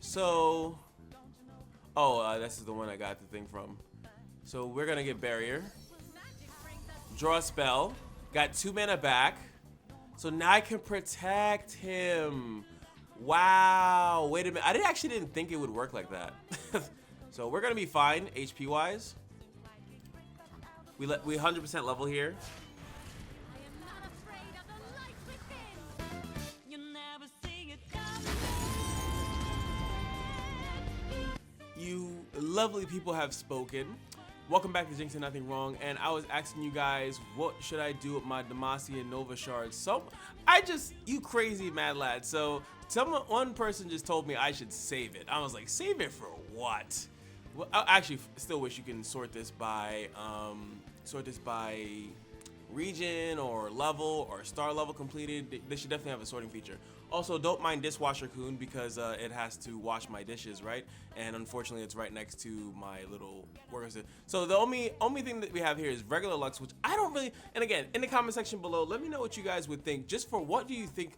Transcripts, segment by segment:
So, this is the one I got the thing from. So we're gonna get barrier, draw a spell, got 2 mana back. So now I can protect him. Wow, wait a minute. I actually didn't think it would work like that. So we're gonna be fine HP wise. We 100% level here. You lovely people have spoken. Welcome back to Jinx and Nothing Wrong, and I was asking you guys, what should I do with my Demacia and Nova shards? So, you crazy mad lad. So, one person just told me I should save it. I was like, save it for what? Well, I actually still wish you can sort this by region or level or star level completed. They should definitely have a sorting feature. Also, don't mind Dishwasher Kun because it has to wash my dishes, right? And unfortunately, it's right next to my little workers. So the only thing that we have here is regular Lux, which I don't really. And again, in the comment section below, let me know what you guys would think. Just for what do you think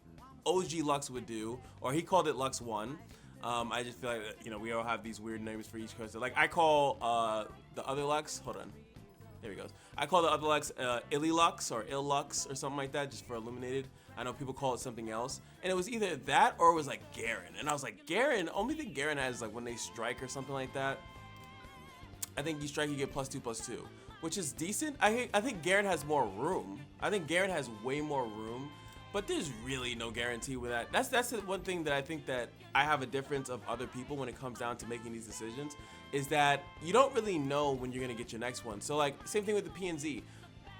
OG Lux would do, or he called it Lux 1. I just feel like we all have these weird names for each character. Like I call the other Lux. Hold on. There he goes. I call the other Lux Illilux or Illux or something like that, just for Illuminated. I know people call it something else. And it was either that or it was like Garen. And I was like, Garen, only thing Garen has is like when they strike or something like that. I think you strike, you get +2/+2, which is decent. I think Garen has more room. I think Garen has way more room. But there's really no guarantee with that. That's the one thing that I think that I have a difference of other people when it comes down to making these decisions, is that you don't really know when you're gonna get your next one. So like, same thing with the PNZ.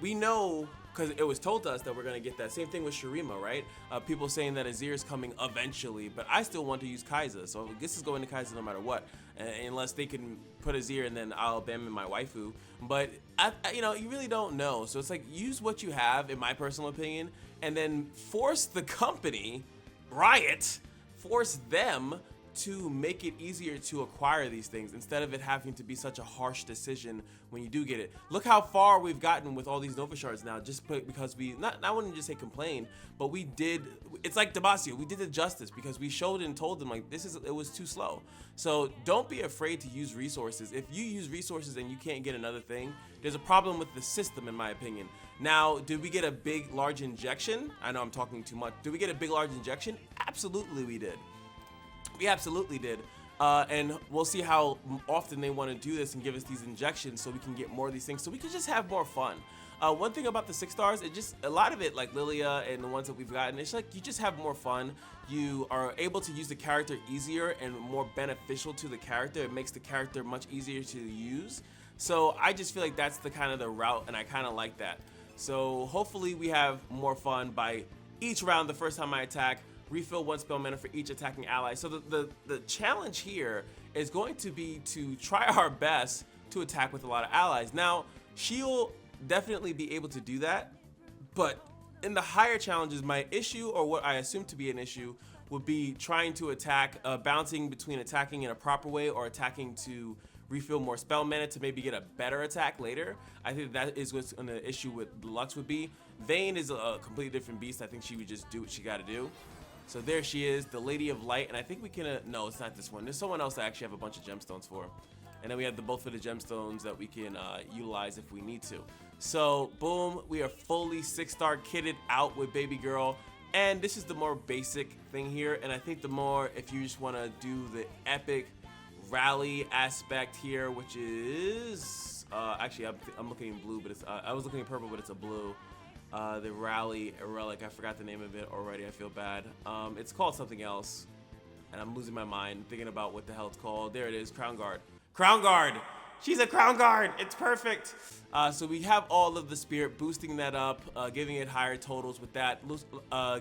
We know, because it was told to us that we're gonna get that. Same thing with Shurima, right? People saying that Azir is coming eventually, but I still want to use Kai'Sa, so this is going to Kai'Sa no matter what, unless they can put Azir and then I'll abandon my waifu. But you really don't know. So it's like, use what you have, in my personal opinion, and then force the company, Riot, force them to make it easier to acquire these things instead of it having to be such a harsh decision when you do get it. Look how far we've gotten with all these Nova shards now, just because we I wouldn't just say complain, but we did. It's like Demacia, we did it justice because we showed and told them like it was too slow. So don't be afraid to use resources. If you use resources and you can't get another thing, there's a problem with the system, in my opinion. Now, did we get a big large injection? I know I'm talking too much. Did we get a big large injection? Absolutely we did. We absolutely did. And we'll see how often they want to do this and give us these injections so we can get more of these things, so we can just have more fun. One thing about the 6 stars, a lot of it, like Lilia and the ones that we've gotten, it's like you just have more fun. You are able to use the character easier and more beneficial to the character. It makes the character much easier to use. So I just feel like that's the kind of the route, and I kind of like that. So hopefully we have more fun by each round. The first time I attack, refill 1 spell mana for each attacking ally. So the challenge here is going to be to try our best to attack with a lot of allies. Now, she'll definitely be able to do that, but in the higher challenges, my issue, or what I assume to be an issue, would be trying to attack, bouncing between attacking in a proper way or attacking to refill more spell mana to maybe get a better attack later. I think that is what's an issue with Lux would be. Vayne is a completely different beast. I think she would just do what she got to do. So there she is, the Lady of Light, and I think we can, no, it's not this one. There's someone else that actually have a bunch of gemstones for. And then we have both of the gemstones that we can utilize if we need to. So, boom, we are fully 6-star kitted out with Baby Girl. And this is the more basic thing here, and I think the more, if you just want to do the epic rally aspect here, which is, actually, I'm looking in blue, but it's, I was looking in purple, but it's a blue. The rally relic, I forgot the name of it already, I feel bad. It's called something else, and I'm losing my mind thinking about what the hell it's called. There it is, Crown Guard. Crown Guard! She's a Crown Guard! It's perfect! So we have all of the spirit, boosting that up, giving it higher totals with that,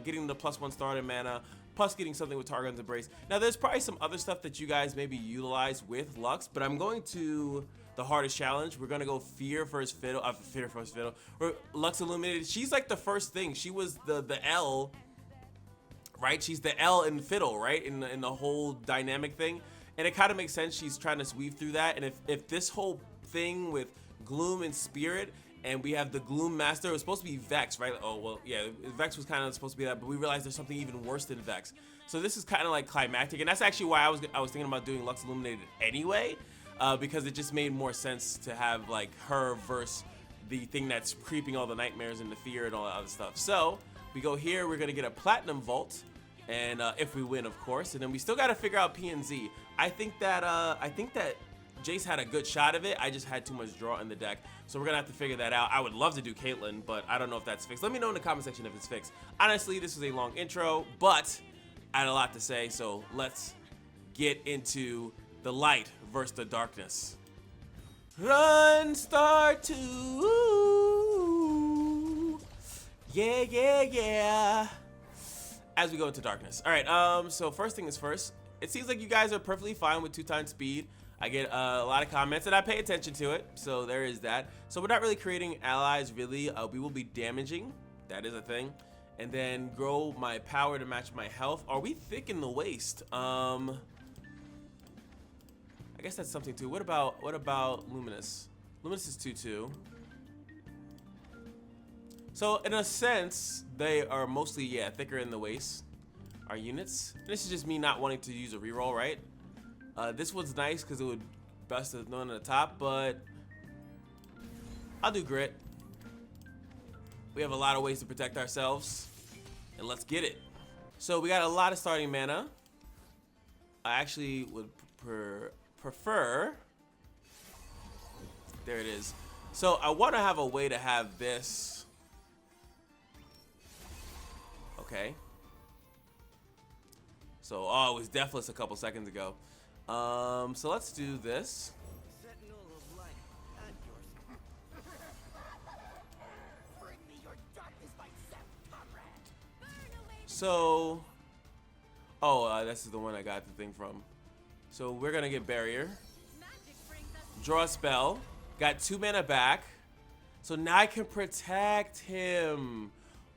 getting the +1 starter mana, plus getting something with Targon's Embrace. Now there's probably some other stuff that you guys maybe utilize with Lux, but I'm going to the hardest challenge. We're gonna go Fear First Fiddle, Fear First Fiddle, or Lux Illuminated. She's like the first thing. She was the L, right? She's the L in Fiddle, right? In the whole dynamic thing. And it kind of makes sense. She's trying to weave through that. And if this whole thing with Gloom and Spirit, and we have the Gloom Master, it was supposed to be Vex, right? Oh, well, yeah, Vex was kind of supposed to be that, but we realized there's something even worse than Vex. So this is kind of like climactic, and that's actually why I was thinking about doing Lux Illuminated anyway, because it just made more sense to have like her versus the thing that's creeping all the nightmares and the fear and all that other stuff. So we go here, we're gonna get a platinum vault, and if we win, of course, and then we still got to figure out P and Z. I think that Jace had a good shot of it. I just had too much draw in the deck, so we're gonna have to figure that out. I would love to do Caitlyn, but I don't know if that's fixed. Let me know in the comment section if it's fixed. Honestly, this was a long intro, but I had a lot to say, so let's get into the light versus the darkness. Run, STARTO. Yeah, yeah, yeah. As we go into darkness. All right, so first thing is first. It seems like you guys are perfectly fine with 2x speed. I get a lot of comments and I pay attention to it, so there is that. So we're not really creating allies, really. We will be damaging. That is a thing. And then grow my power to match my health. Are we thick in the waist? I guess that's something too. What about Luminous? Luminous is 2/2. So in a sense, they are mostly, yeah, thicker in the waist. Our units. This is just me not wanting to use a reroll, right? This one's nice because it would bust the one at the top, but I'll do grit. We have a lot of ways to protect ourselves, and let's get it. So we got a lot of starting mana. I actually would prefer. There it is. So I want to have a way to have this. Okay. So, oh, it was deathless a couple seconds ago. So let's do this. So, oh, this is the one I got the thing from. So we're gonna get barrier. Draw a spell. Got 2 mana back. So now I can protect him.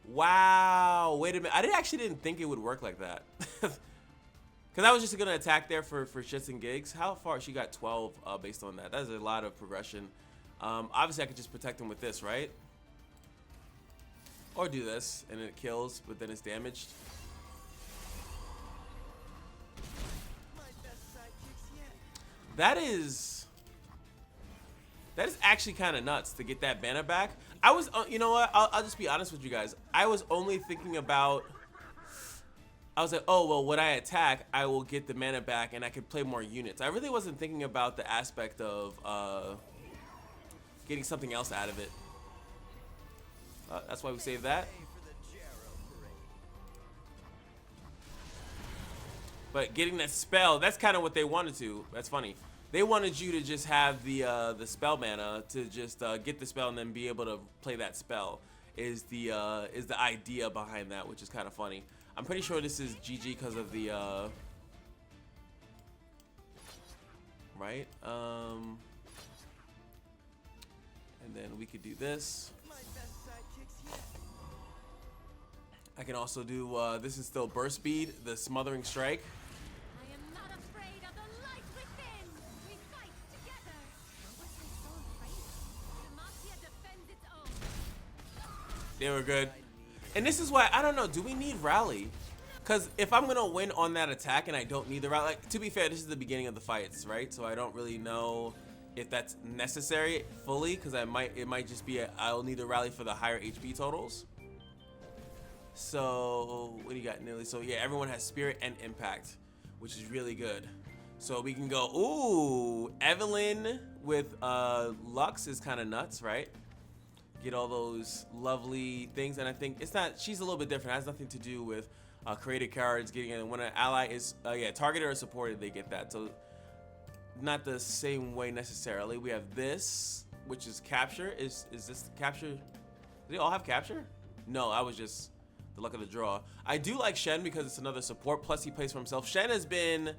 Wow. Wait a minute. I actually didn't think it would work like that. Because I was just gonna attack there for shits and gigs. How far? She got 12 based on that. That's a lot of progression. Obviously I could just protect him with this, right? Or do this and it kills, but then it's damaged. That is actually kind of nuts to get that mana back. I was, you know what? I'll just be honest with you guys. I was only thinking about. I was like, oh, well, when I attack, I will get the mana back and I can play more units. I really wasn't thinking about the aspect of getting something else out of it. That's why we saved that. But getting that spell, that's kind of what they wanted to. That's funny. They wanted you to just have the spell mana to just get the spell and then be able to play that spell. Is the idea behind that, which is kind of funny. I'm pretty sure this is GG because of the right. And then we could do this. I can also do this is still burst speed, the smothering strike. I am not afraid of the light within. We fight together. What's I so afraid? Demacia defends its own. They were good. And this is why, I don't know, do we need rally? Because if I'm going to win on that attack and I don't need the rally, like, to be fair, this is the beginning of the fights, right? So I don't really know if that's necessary fully, because it might just be I'll need a rally for the higher HP totals. So what do you got, Nearly? So yeah, everyone has spirit and impact, which is really good. So we can go, ooh, Evelyn with Lux is kind of nuts, right? Get all those lovely things, and I think it's not, she's a little bit different. It has nothing to do with created cards getting in. When an ally is targeted or supported, they get that. So not the same way necessarily. We have this, which is capture. Is this capture? Do they all have capture? No, I was just the luck of the draw. I do like Shen because it's another support, plus he plays for himself. Shen has been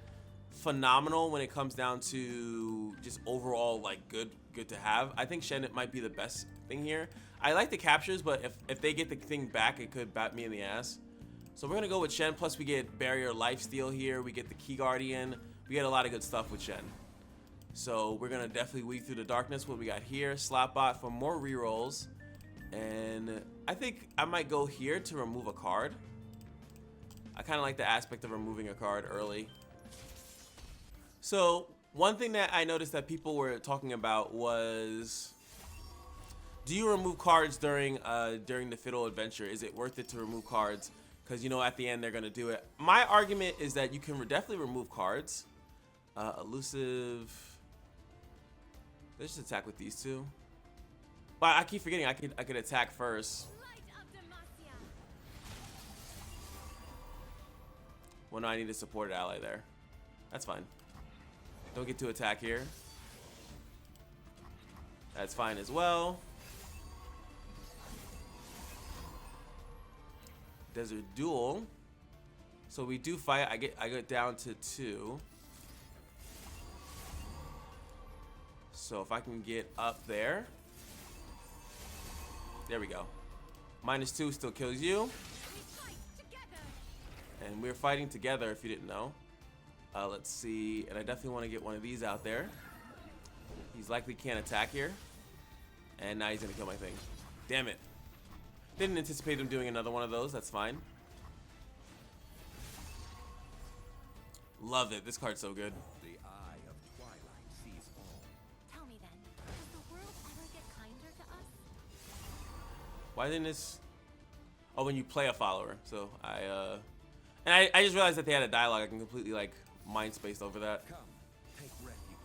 phenomenal when it comes down to just overall like good to have. I think Shen might be the best thing here. I like the captures, but if they get the thing back, it could bat me in the ass. So we're gonna go with Shen, plus we get barrier lifesteal here, we get the Key Guardian, we get a lot of good stuff with Shen. So we're gonna definitely weave through the darkness. What we got here, Slapbot for more rerolls, and I think I might go here to remove a card. I kind of like the aspect of removing a card early. So one thing that I noticed that people were talking about was, do you remove cards during the Fiddle adventure? Is it worth it to remove cards? Because, you know, at the end they're going to do it. My argument is that you can definitely remove cards. Elusive. Let's just attack with these two. But I keep forgetting I could attack first. Well, no, I need a supported ally there. That's fine. Don't get to attack here. That's fine as well. Desert Duel. So we do fight. I get down to 2. So if I can get up there. There we go. -2 still kills you. And we're fighting together if you didn't know. Let's see. And I definitely want to get one of these out there. He's likely can't attack here. And now he's going to kill my thing. Damn it. Didn't anticipate him doing another one of those. That's fine. Love it. This card's so good. The eye of twilight sees all. Tell me then, does the world ever get kinder to us? Why didn't this... Oh, when you play a follower. So I just realized that they had a dialogue. I can completely like mind spaced over that. Come, take refuge.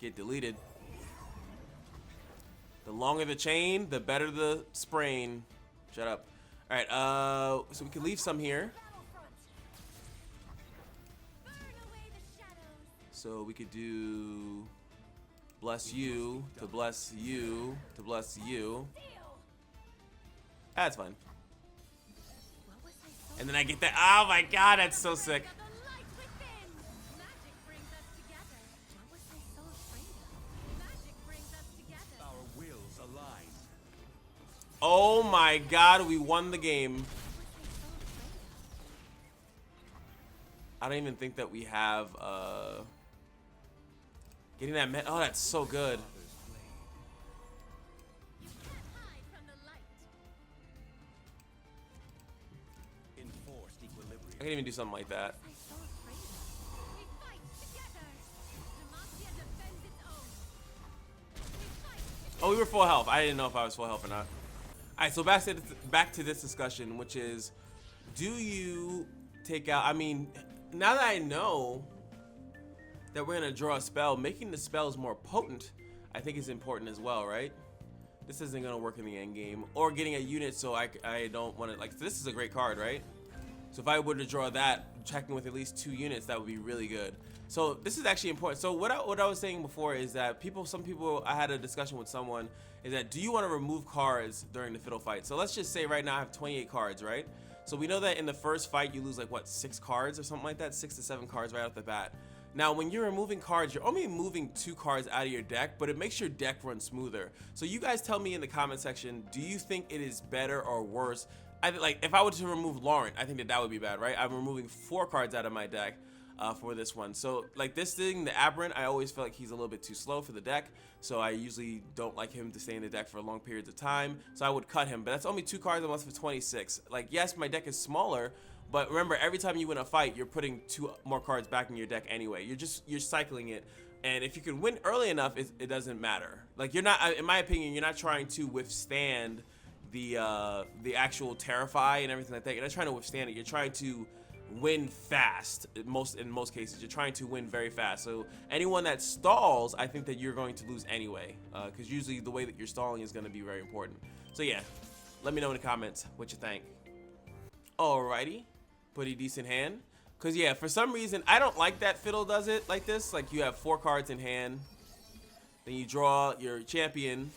Get deleted. The longer the chain, the better the sprain. Shut up. All right. So we can leave some here. So we could do bless you to bless you to bless you. That's fine. And then I get that. Oh my god, that's so sick. Our wills align. Oh my god, we won the game. I don't even think that we have getting that oh, that's so good. Enforced equilibrium. I can even do something like that. Oh, we were full health. I didn't know if I was full health or not. Alright, so back to this discussion, which is, do you take out, I mean, now that I know that we're gonna draw a spell, making the spells more potent, I think is important as well, right? This isn't gonna work in the end game. Or getting a unit so I don't want to, like, this is a great card, right? So if I were to draw that, checking with at least 2 units, that would be really good. So this is actually important. So what I was saying before is that some people, I had a discussion with someone, is that do you want to remove cards during the Fiddle fight? So let's just say right now I have 28 cards, right? So we know that in the first fight you lose like what, 6 cards or something like that, 6 to 7 cards right off the bat. Now when you're removing cards, you're only moving 2 cards out of your deck, but it makes your deck run smoother. So you guys tell me in the comment section, do you think it is better or worse? Like if I were to remove Laurent, I think that would be bad, right? I'm removing 4 cards out of my deck for this one. So like this thing, the Aberrant, I always feel like he's a little bit too slow for the deck. So I usually don't like him to stay in the deck for long periods of time. So I would cut him, but that's only 2 cards unless for 26. Like yes, my deck is smaller, but remember every time you win a fight, you're putting 2 more cards back in your deck anyway. You're cycling it. And if you can win early enough, it doesn't matter. Like you're not, in my opinion, you're not trying to withstand the actual Terrify and everything like that. You're not trying to withstand it. You're trying to win fast. In most cases, you're trying to win very fast. So anyone that stalls, I think that you're going to lose anyway, because usually the way that you're stalling is going to be very important. So yeah, let me know in the comments what you think. Alrighty, pretty decent hand. Because yeah, for some reason I don't like that Fiddle does it like this. Like you have 4 cards in hand, then you draw your champion.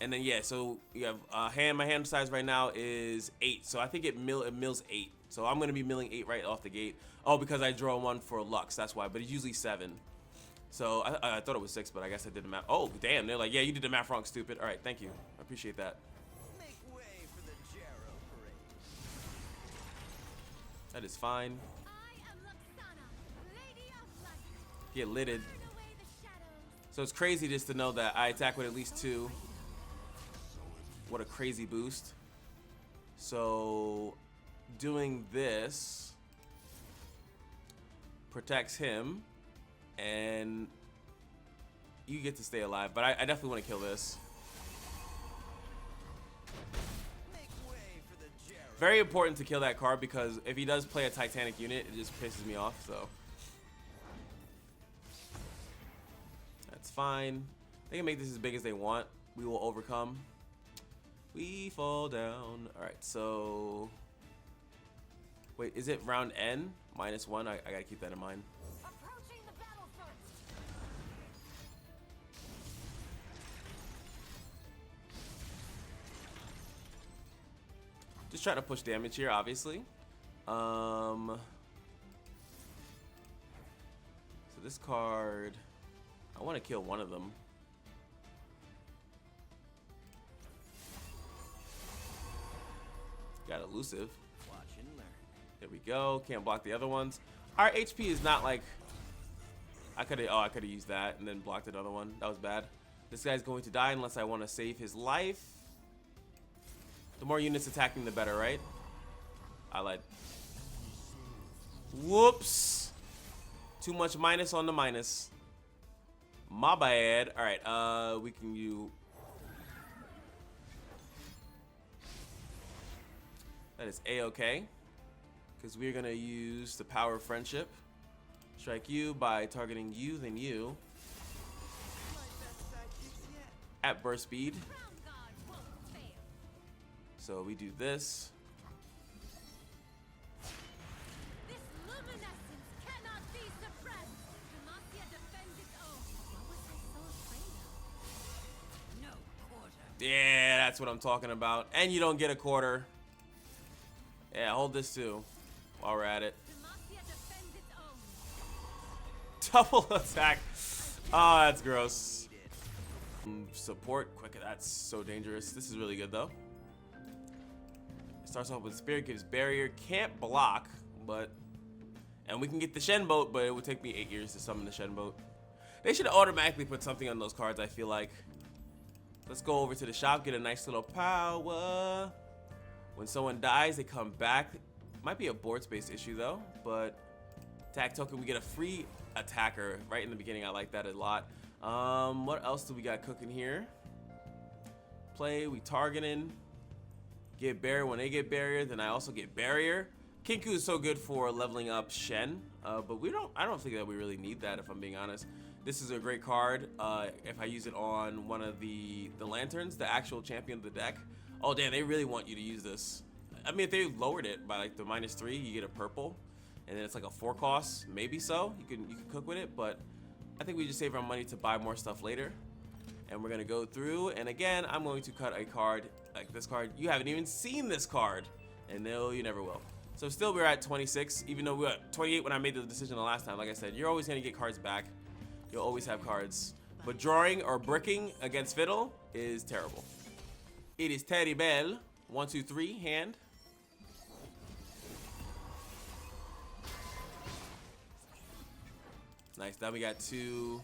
And then yeah, so you have my hand size right now is 8, so I think it mills 8. So I'm gonna be milling 8 right off the gate. Oh, because I draw 1 for Lux, that's why. But it's usually 7. So I thought it was 6, but I guess I did the math. Oh damn, they're like, yeah, you did the math wrong, stupid. All right, thank you, I appreciate that. Make way for the Jarrow parade. That is fine. I am Luxana, Lady of Light. Get lidded. Burn away the shadows. So it's crazy just to know that I attack with at least 2. What a crazy boost. So doing this protects him, and you get to stay alive. But I definitely want to kill this. Make way for the Jarrow. Very important to kill that card because if he does play a Titanic unit, it just pisses me off. So that's fine. They can make this as big as they want. We will overcome. We fall down. All right, so wait, is it round N -1? I gotta keep that in mind. Approaching the battlefront. Just trying to push damage here, obviously. So this card, I want to kill one of them. Got elusive. Watch and learn. There we go. Can't block the other ones. Our HP is not like I could have used that and then blocked another one. That was bad. This guy's going to die unless I want to save his life. The more units attacking, the better, right? I lied. Whoops. Too much minus on the minus. My bad. All right. We can use. That is A-okay. Because we're going to use the power of friendship. Strike you by targeting you, then you. My best sidekicks yet. At burst speed. Crown guard won't fail. So we do this. This luminescence cannot be suppressed. Demacia defends its own. What was I so afraid of? No quarter. Yeah, that's what I'm talking about. And you don't get a quarter. Yeah, hold this too while we're at it. Demacia defends its own. Double attack. Oh, that's gross. Support quick. That's so dangerous. This is really good though. It starts off with Spirit, gives barrier, can't block, but and we can get the Shen boat, but it would take me 8 years to summon the Shen boat. They should automatically put something on those cards, I feel like. Let's go over to the shop, get a nice little power. When someone dies, they come back. Might be a board space issue though, but attack token, we get a free attacker right in the beginning. I like that a lot. What else do we got cooking here? Play, we targeting. Get barrier. When they get barrier, then I also get barrier. Kinku is so good for leveling up Shen, but I don't think that we really need that if I'm being honest. This is a great card if I use it on one of the lanterns, the actual champion of the deck. Oh damn, they really want you to use this. I mean, if they lowered it by like the -3, you get a purple, and then it's like a 4 cost. Maybe so. You can cook with it, but I think we just save our money to buy more stuff later. And we're gonna go through, and again, I'm going to cut a card like this card. You haven't even seen this card, and no, you never will. So still, we're at 26, even though we were at 28 when I made the decision the last time. Like I said, you're always gonna get cards back. You'll always have cards, but drawing or bricking against Fiddle is terrible. It is terrible. 1, 2, 3, hand. Nice. Now we got 2.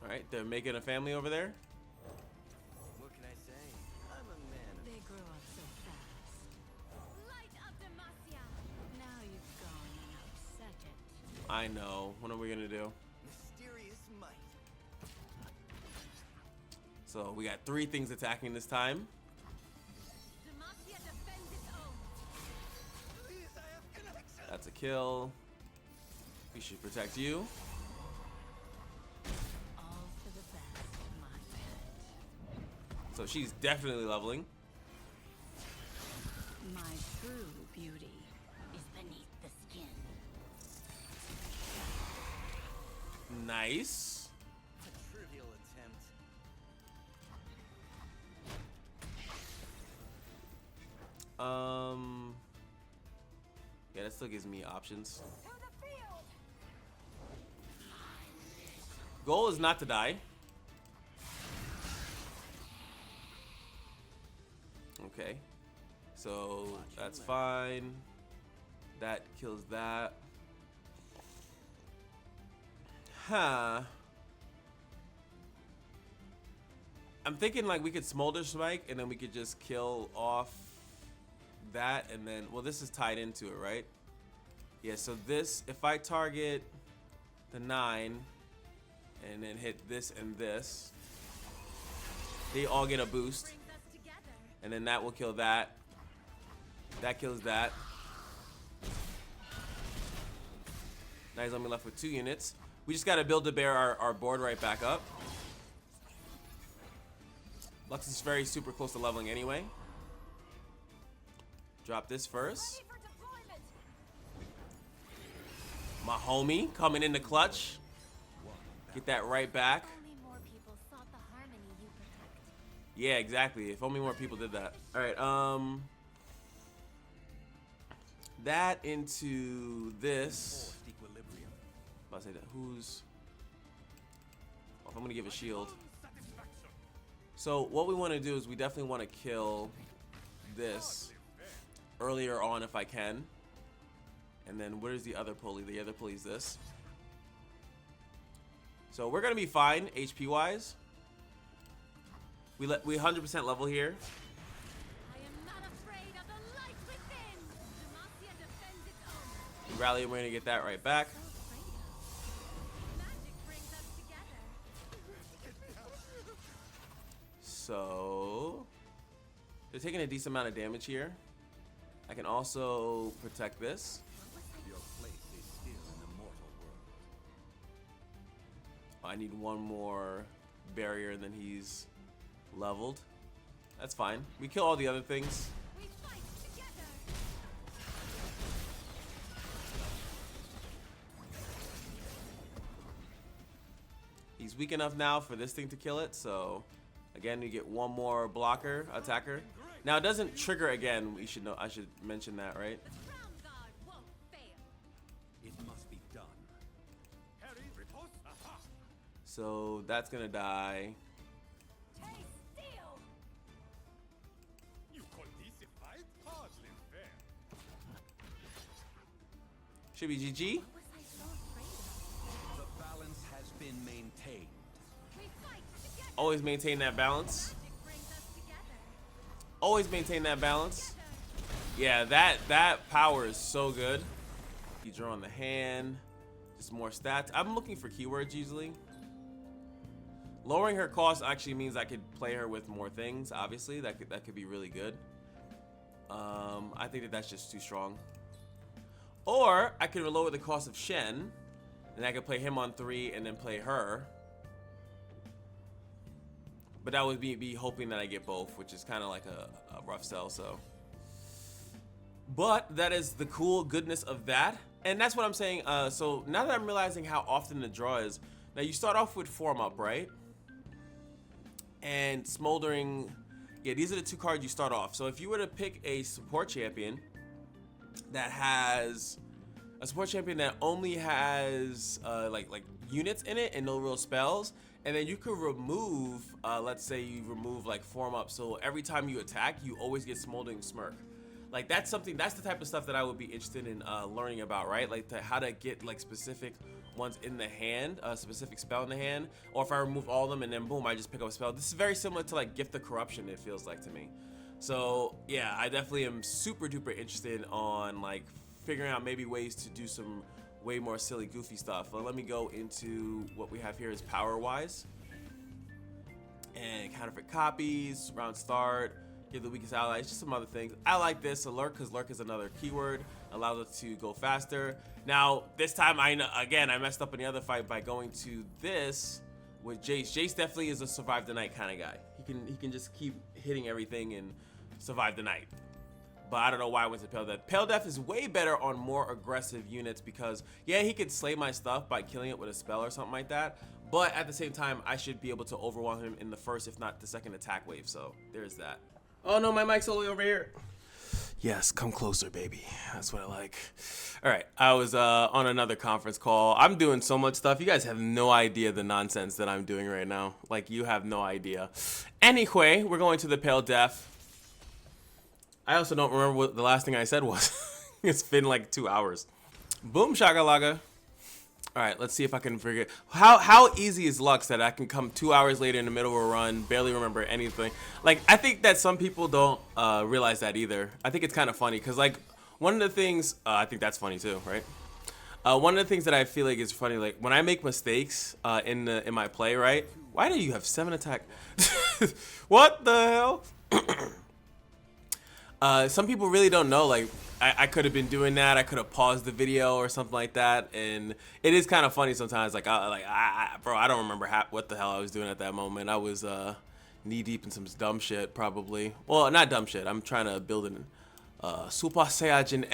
All right, they're making a family over there. What can I say? I'm a man of They grow up so fast. Light of Demacia. Now you've gone and upset it. I know. What are we gonna do? mysterious might. So we got 3 things attacking this time. Demacia defends its own. Please, I have connection. That's a kill. We should protect you. All for the best, my pet. So she's definitely leveling. My true beauty is beneath the skin. Nice. A trivial attempt. Yeah, that still gives me options. To the field. Goal is not to die. Okay. So that's fine. That kills that. Huh. I'm thinking like we could Smolder Smite and then we could just kill off that, and then, well, this is tied into it, right? Yeah, so this, if I target the 9 and then hit this and this, they all get a boost, and then that will kill that. That kills that. Now he's only left with 2 units. We just gotta build to bear our board right back up. Lux is very super close to leveling anyway. Drop this first. My homie coming in the clutch. Get that right back. Only more people sought the harmony you protect. Yeah, exactly. If only more people did that. All right, that into this. I'll say that. Who's? Oh, I'm gonna give a shield. So what we want to do is we definitely want to kill this earlier on if I can. And then where's the other pulley? The other pulley is this. So we're gonna be fine HP wise. We 100% level here. I am not afraid of the light within. Demacia defends its own. We rally and we're gonna get that right back. Magic brings us together. So they're taking a decent amount of damage here. I can also protect this. Your place is still in the mortal world. I need one more barrier and then he's leveled. That's fine. We kill all the other things. We fight together. He's weak enough now for this thing to kill it, so again we get one more blocker attacker. Now it doesn't trigger again. We should know. I should mention that, right? The crown guard won't fail. It must be done. So that's gonna die. Taste steel. You call this a fight? Hardly fair. Should be GG. What was I so afraid of? The balance has been maintained. We fight together. Always maintain that balance. Magic brings us together. Always maintain that balance. Together. Yeah, that power is so good. You draw on the hand. Just more stats. I'm looking for keywords usually. Lowering her cost actually means I could play her with more things. Obviously, that could be really good. I think that's just too strong. Or I could lower the cost of Shen, and I could play him on 3 and then play her. But that would be hoping that I get both, which is kind of like a rough sell. So, but that is the cool goodness of that, and that's what I'm saying. So now that I'm realizing how often the draw is, now you start off with Form Up, right? And Smoldering, yeah, these are the 2 cards you start off. So if you were to pick a support champion that has a support champion that only has like units in it and no real spells, and then you could remove, let's say you remove like Form Up, so every time you attack, you always get Smoldering Smirk. Like that's the type of stuff that I would be interested in learning about, right? Like how to get like specific ones in the hand, a specific spell in the hand, or if I remove all of them and then boom, I just pick up a spell. This is very similar to like Gift of Corruption, it feels like to me. So yeah, I definitely am super duper interested on like figuring out maybe ways to do some way more silly goofy stuff. But let me go into what we have here is power wise. And counterfeit copies, round start, give the weakest allies, just some other things. I like this, Lurk, because Lurk is another keyword, allows us to go faster. Now, this time, I messed up in the other fight by going to this with Jace. Jace definitely is a survive the night kind of guy. He can just keep hitting everything and survive the night. But I don't know why I went to Pale Death. Pale Death is way better on more aggressive units because, yeah, he could slay my stuff by killing it with a spell or something like that. But at the same time, I should be able to overwhelm him in the first, if not the second attack wave. So there's that. Oh no, my mic's all the way over here. Yes, come closer, baby. That's what I like. All right, I was on another conference call. I'm doing so much stuff. You guys have no idea the nonsense that I'm doing right now. Like, you have no idea. Anyway, we're going to the Pale Death. I also don't remember what the last thing I said was. It's been like 2 hours. Boom shakalaka. All right, let's see if I can figure it. How easy is Lux that I can come 2 hours later in the middle of a run, barely remember anything? Like, I think that some people don't realize that either. I think it's kind of funny because, like, one of the things I think that's funny too, right? One of the things that I feel like is funny, like when I make mistakes in my play, right? Why do you have 7 attack? What the hell? Some people really don't know, like, I could have been doing that. I could have paused the video or something like that, and it is kind of funny sometimes. Like, bro, I don't remember what the hell I was doing at that moment. I was knee deep in some dumb shit, probably. Well, not dumb shit. I'm trying to build an Super Saiyajin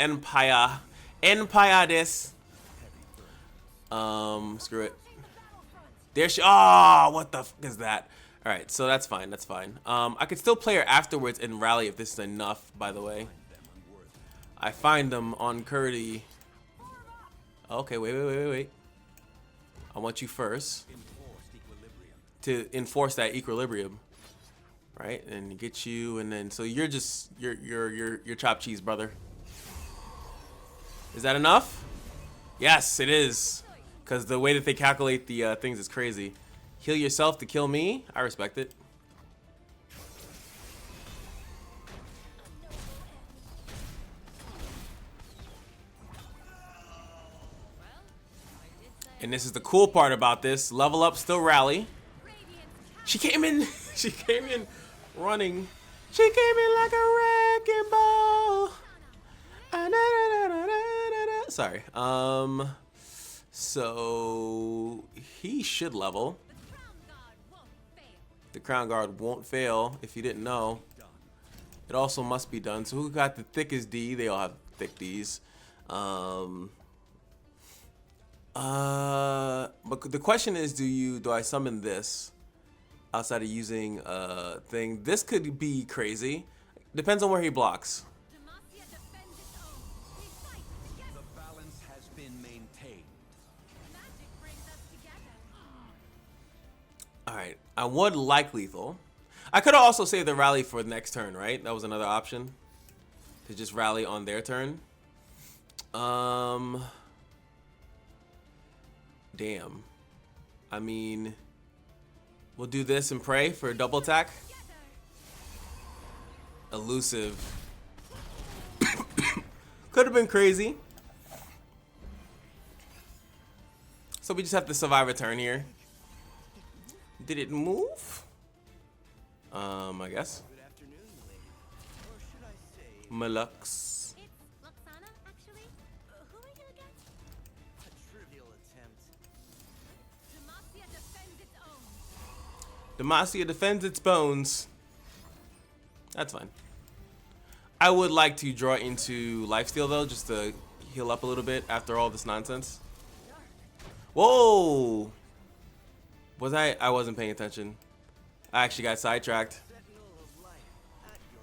Empire this. Screw it. There she. Oh, what the f is that? All right, so that's fine. That's fine. I could still play her afterwards and rally if this is enough. By the way. I find them on Curdy. Okay, wait. I want you first to enforce that equilibrium, right? And get you, and then so you're just you're chopped cheese, brother. Is that enough? Yes, it is. Because the way that they calculate the things is crazy. Heal yourself to kill me. I respect it. And this is the cool part about this. Level up, still rally. She came in. She came in running. She came in like a wrecking ball. Sorry. So he should level. The Crown Guard won't fail if you didn't know. It also must be done. So who got the thickest D? They all have thick Ds. But the question is, do I summon this outside of using thing? This could be crazy. Depends on where he blocks. The balance has been maintained. All right, I would like lethal. I could also save the rally for the next turn, right? That was another option to just rally on their turn. Damn. I mean, we'll do this and pray for a double attack. Elusive. Could have been crazy. So we just have to survive a turn here. Did it move? I guess. Good afternoon, lady. Or should I say, Malux. It's Luxana, actually. Who are you again? a trivial attempt? Demacia defends its own. Demacia defends its bones. That's fine. I would like to draw into lifesteal though, just to heal up a little bit after all this nonsense. Whoa! Was I wasn't paying attention. I actually got sidetracked. Sentinel of light at your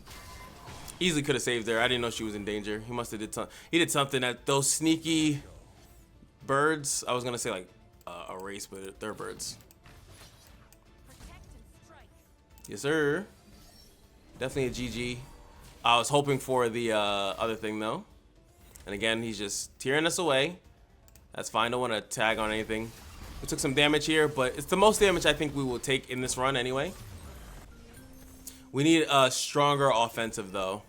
service. Easily could have saved her. I didn't know she was in danger. He must have he did something that those sneaky birds. I was gonna say like a race, but they're birds. Protect and strike. Yes, sir. Definitely a GG. I was hoping for the other thing though. And again, he's just tearing us away. That's fine. Don't want to tag on anything. We took some damage here, but it's the most damage I think we will take in this run anyway. We need a stronger offensive though.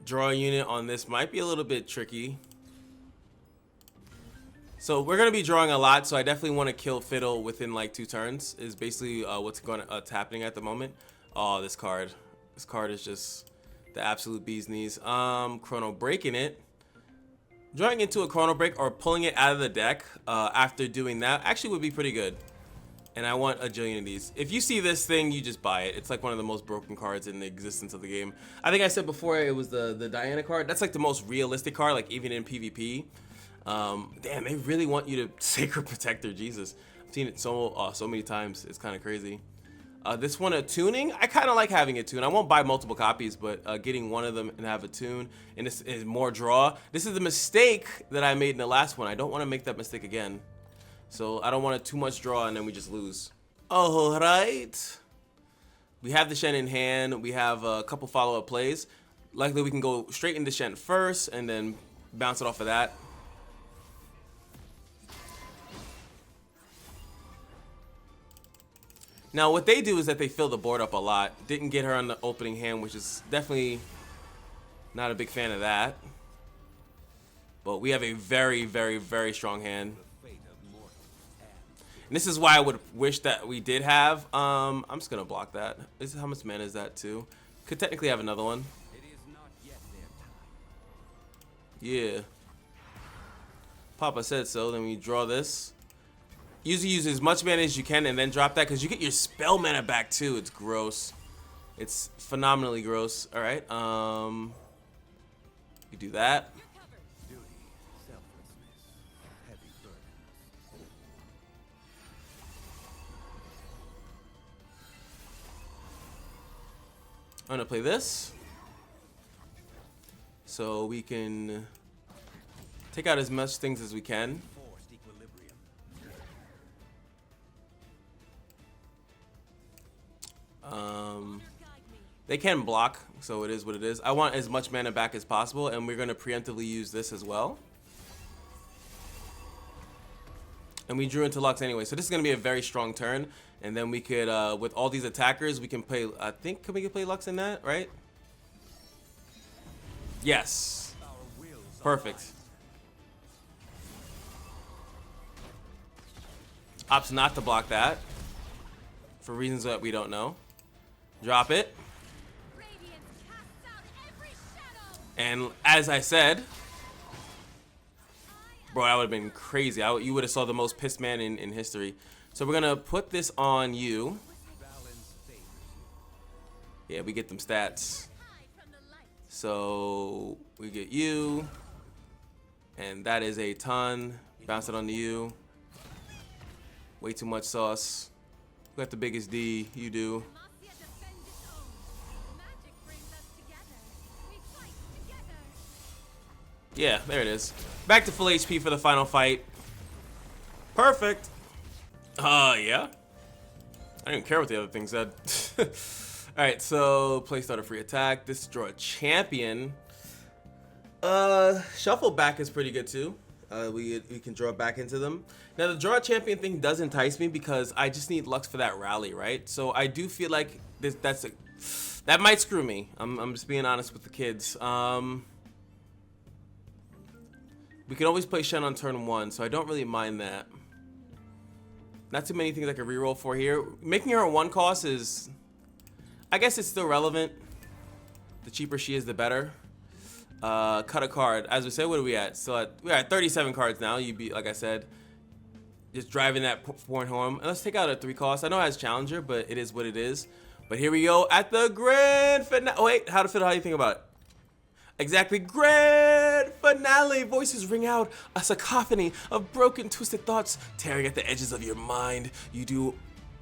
Draw a unit on this might be a little bit tricky. So we're gonna be drawing a lot, so I definitely want to kill Fiddle within like 2 turns. Is basically what's happening at the moment. Oh, this card. This card is just the absolute bee's knees. Chrono breaking it. Drawing into a Chrono Break or pulling it out of the deck after doing that actually would be pretty good. And I want a jillion of these. If you see this thing, you just buy it. It's like one of the most broken cards in the existence of the game. I think I said before it was the Diana card. That's like the most realistic card, like even in PvP. Damn, they really want you to Sacred Protector. Jesus, I've seen it so many times. It's kind of crazy. This one, a tuning. I kind of like having a tune. I won't buy multiple copies, but getting one of them and have a tune, and this is more draw. This is the mistake that I made in the last one. I don't want to make that mistake again. So I don't want too much draw and then we just lose. All right. We have the Shen in hand. We have a couple follow-up plays. Likely we can go straight into Shen first and then bounce it off of that. Now what they do is that they fill the board up a lot. Didn't get her on the opening hand, which is definitely not a big fan of that. But we have a very, very, very strong hand. And this is why I would wish that we did have. I'm just gonna block that. This is how much mana is that too? Could technically have another one. Yeah. Papa said so. Then we draw this. Usually use as much mana as you can and then drop that because you get your spell mana back too. It's gross. It's phenomenally gross. All right. You do that. I'm gonna play this so we can take out as much things as we can. They can block, so it is what it is. I want as much mana back as possible, and we're gonna preemptively use this as well. And we drew into Lux anyway, so this is gonna be a very strong turn. And then we could, with all these attackers, we can play. I think we can play Lux in that, right? Yes. Perfect. Opts not to block that for reasons that we don't know. Drop it. And as I said, bro, that would have been crazy. You would have saw the most pissed man in history. So we're gonna put this on you. Yeah, we get them stats. So we get you, and that is a ton. Bounce it onto you. Way too much sauce. Who got the biggest D? You do. Yeah, there it is. Back to full HP for the final fight. Perfect. Yeah. I didn't care what the other thing said. Alright, so play start a free attack. This is draw a champion. Shuffle back is pretty good too. We can draw back into them. Now the draw a champion thing does entice me because I just need Lux for that rally, right? So I do feel like that might screw me. I'm just being honest with the kids. We can always play Shen on turn 1, so I don't really mind that. Not too many things I can reroll for here. Making her a 1 cost is, I guess it's still relevant. The cheaper she is, the better. Cut a card. As we said, what are we at? We're at 37 cards now. You'd be, like I said, just driving that point home. And let's take out a 3 cost. I know it has Challenger, but it is what it is. But here we go at the grand finale. Oh, wait, how do you think about it? Exactly, grand finale. Voices ring out, a cacophony of broken, twisted thoughts tearing at the edges of your mind. You do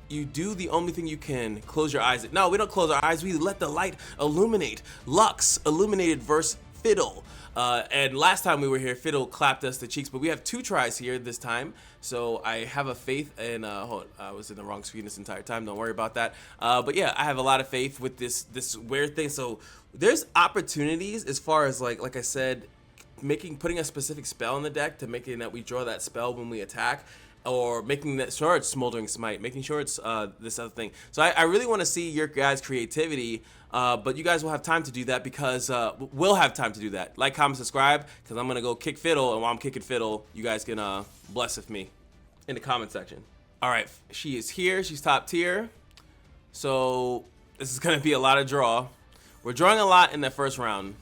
the only thing you can. Close your eyes. No, we don't close our eyes. We let the light illuminate. Lux illuminated verse Fiddle. And last time we were here, Fiddle clapped us the cheeks, but we have 2 tries here this time. So I have a faith in, hold on, I was in the wrong screen this entire time, don't worry about that. But yeah, I have a lot of faith with this weird thing. So there's opportunities as far as like I said, putting a specific spell in the deck to making that we draw that spell when we attack, or making that sure it's Smoldering Smite, making sure it's this other thing. So I really want to see your guys' creativity, but you guys will have time to do that because we'll have time to do that. Like, comment, subscribe, because I'm gonna go kick Fiddle, and while I'm kicking Fiddle, you guys can bless with me in the comment section. All right, she is here. She's top tier. So this is gonna be a lot of draw. We're drawing a lot in the first round,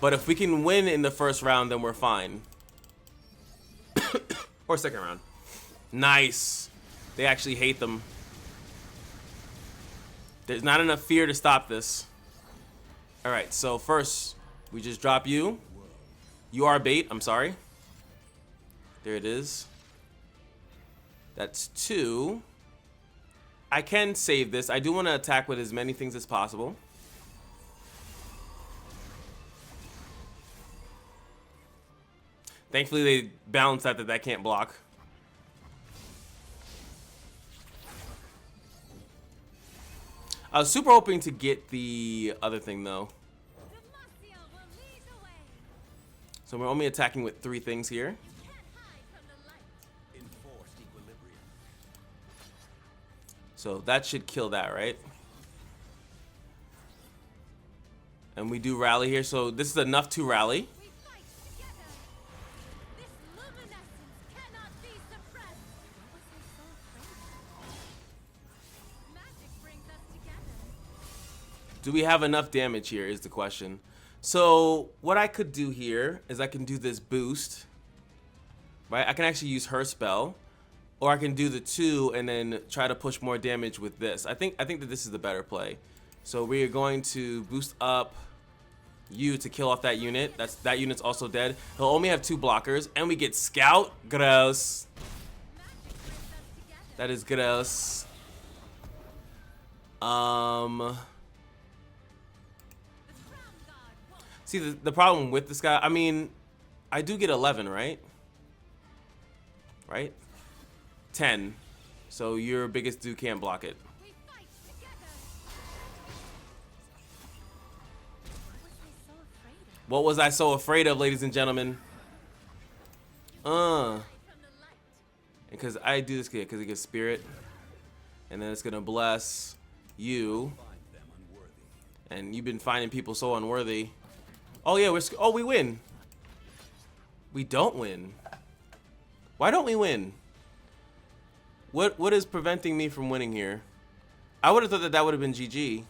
but if we can win in the first round, then we're fine. Or second round. Nice. They actually hate them. There's not enough fear to stop this. All right, so first we just drop you. You are bait. I'm sorry. There it is. That's 2. I can save this. I do want to attack with as many things as possible. Thankfully, they balanced that can't block. I was super hoping to get the other thing, though. So we're only attacking with 3 things here. So that should kill that, right? And we do rally here, so this is enough to rally. We fight together. This luminescence cannot be suppressed. What was I so afraid of? Magic brings us together. Do we have enough damage here is the question. So what I could do here is I can do this boost, right? I can actually use her spell, or I can do the 2 and then try to push more damage with this. I think that this is the better play. So we are going to boost up you to kill off that unit. That unit's also dead. He'll only have 2 blockers, and we get Scout. Gross. That is gross. See, the problem with this guy, I mean, I do get 11, right? Right? 10. So your biggest dude can't block it. We fight together. What was I so afraid of? What was I so afraid of, ladies and gentlemen? From the light. Because I do this because it gives spirit. And then it's going to bless you. And you've been finding people so unworthy. Oh, yeah, we win. We don't win. Why don't we win? What is preventing me from winning here? I would have thought that would have been GG.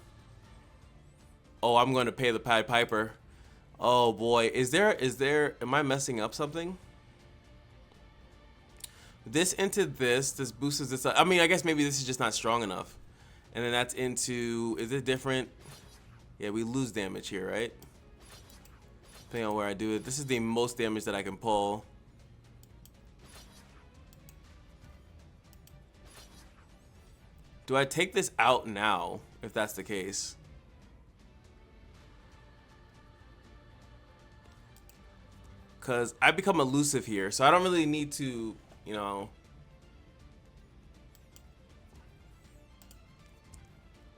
Oh, I'm going to pay the Pied Piper. Oh boy, am I messing up something? This into this boosts this up. I mean, I guess maybe this is just not strong enough. And then that's into, is it different? Yeah, we lose damage here, right? Depending on where I do it. This is the most damage that I can pull. Do I take this out now, if that's the case? Because I become elusive here, so I don't really need to, you know...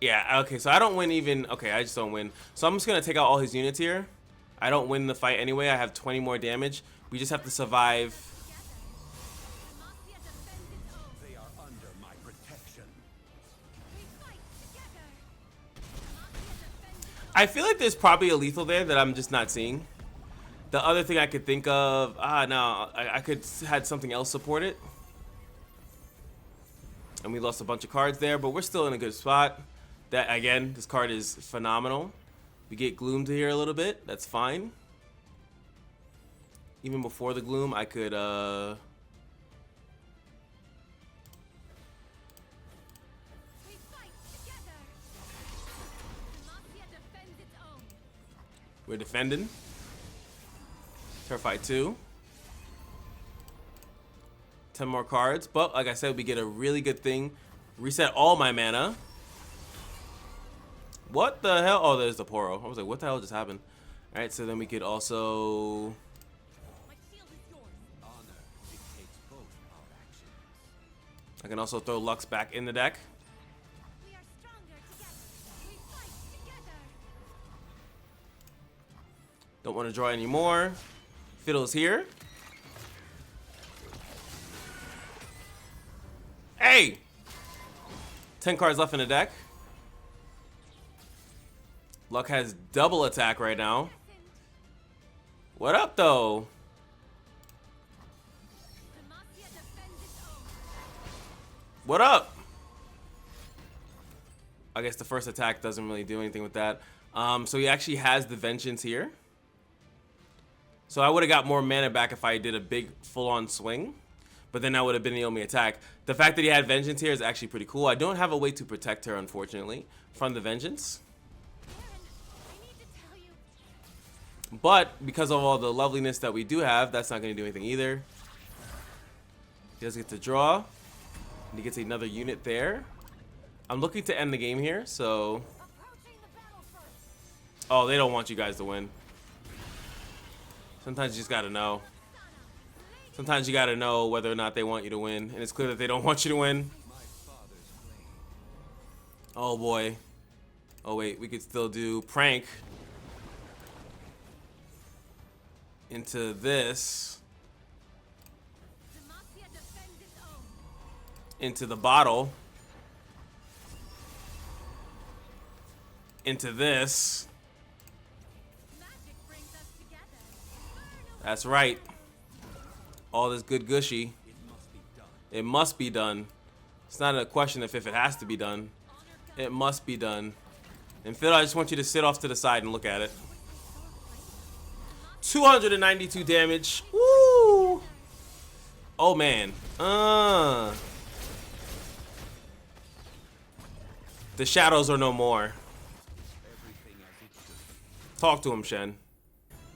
Yeah, okay, so I don't win even... Okay, I just don't win. So I'm just going to take out all his units here. I don't win the fight anyway. I have 20 more damage. We just have to survive. They are under my protection. We fight together. I feel like there's probably a lethal there that I'm just not seeing. The other thing I could think of... no, I could had something else support it. And we lost a bunch of cards there, but we're still in a good spot. That, again, this card is phenomenal. We get gloomed here a little bit. That's fine. Even before the gloom, I could... We fight together. Demacia defends its own. We're defending. Terrified 2. 10 more cards. But, like I said, we get a really good thing. Reset all my mana. What the hell? Oh, there's the Poro. I was like, what the hell just happened? Alright, so then we could also... My shield is yours. Honor dictates both our actions. I can also throw Lux back in the deck. We are stronger together. We fight together. Don't want to draw any more. Fiddle's here. Hey! 10 cards left in the deck. Luck has double attack right now. What up, though? Demacia defends its own. What up? I guess the first attack doesn't really do anything with that. So he actually has the Vengeance here. So I would have got more mana back if I did a big full-on swing. But then that would have been the only attack. The fact that he had Vengeance here is actually pretty cool. I don't have a way to protect her, unfortunately, from the Vengeance. I need to tell you. But because of all the loveliness that we do have, that's not going to do anything either. He does get to draw. And he gets another unit there. I'm looking to end the game here, so... Approaching the battlefront. Oh, they don't want you guys to win. Sometimes you just gotta know. Sometimes you gotta know whether or not they want you to win. And it's clear that they don't want you to win. Oh boy. Oh wait, we could still do prank. Into this. Demacia defends its own. Into the bottle. into this. Magic brings us together. That's right. All this good gushy. It must be done. It's not a question of if it has to be done. It must be done. And Phil, I just want you to sit off to the side and look at it. 292 damage. Woo! Oh man. The shadows are no more. Talk to him, Shen.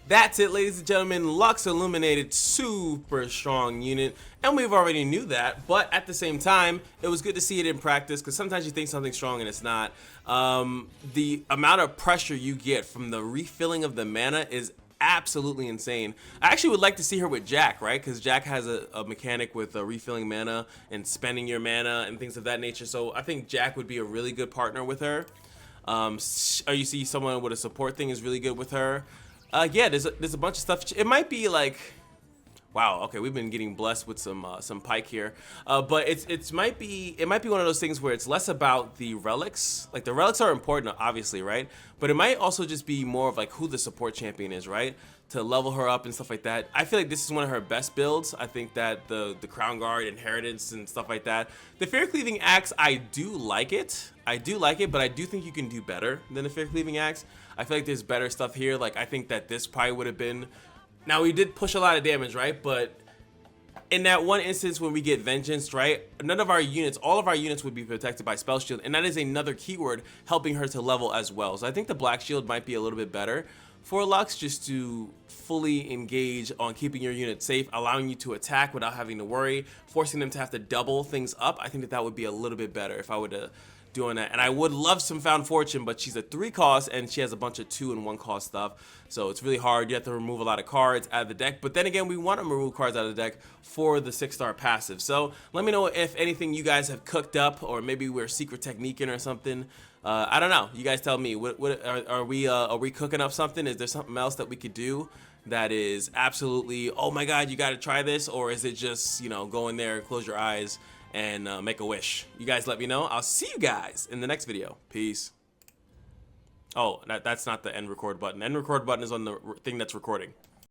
That's it, ladies and gentlemen. Lux illuminated, super strong unit, and we've already knew that, but at the same time, it was good to see it in practice, because sometimes you think something's strong and it's not. The amount of pressure you get from the refilling of the mana is absolutely insane. I actually would like to see her with Jack, right? Because Jack has a mechanic with refilling mana and spending your mana and things of that nature, so I think Jack would be a really good partner with her. Or you see someone with a support thing is really good with her. Yeah, there's a bunch of stuff. It might be like, wow, okay, we've been getting blessed with some pike here, but it might be one of those things where it's less about the relics. Like the relics are important, obviously, right? But it might also just be more of like who the support champion is, right? To level her up and stuff like that. I feel like this is one of her best builds. I think that the Crown Guard, Inheritance, and stuff like that. The Fair Cleaving Axe, I do like it. I do like it, but I do think you can do better than the Fair Cleaving Axe. I feel like there's better stuff here. Like, I think that this probably would have been... Now, we did push a lot of damage, right? But in that one instance when we get Vengeance, right? None of our units, all of our units would be protected by Spell Shield, and that is another keyword helping her to level as well. So I think the Black Shield might be a little bit better for Lux, just to fully engage on keeping your unit safe, allowing you to attack without having to worry, forcing them to have to double things up. I think that that would be a little bit better if I would have doing that. And I would love some Found Fortune, but she's a 3 cost and she has a bunch of 2 and 1 cost stuff, so it's really hard. You have to remove a lot of cards out of the deck, but then again, we want to remove cards out of the deck for the 6-star passive. So let me know if anything you guys have cooked up, or maybe we're secret techniquing or something. I don't know, you guys tell me. Are we cooking up something? Is there something else that we could do that is absolutely, oh my god, you got to try this? Or is it just, you know, go in there, close your eyes, and make a wish? You guys let me know. I'll see you guys in the next video. Peace. Oh, that's not the end record button. End record button is on the thing that's recording.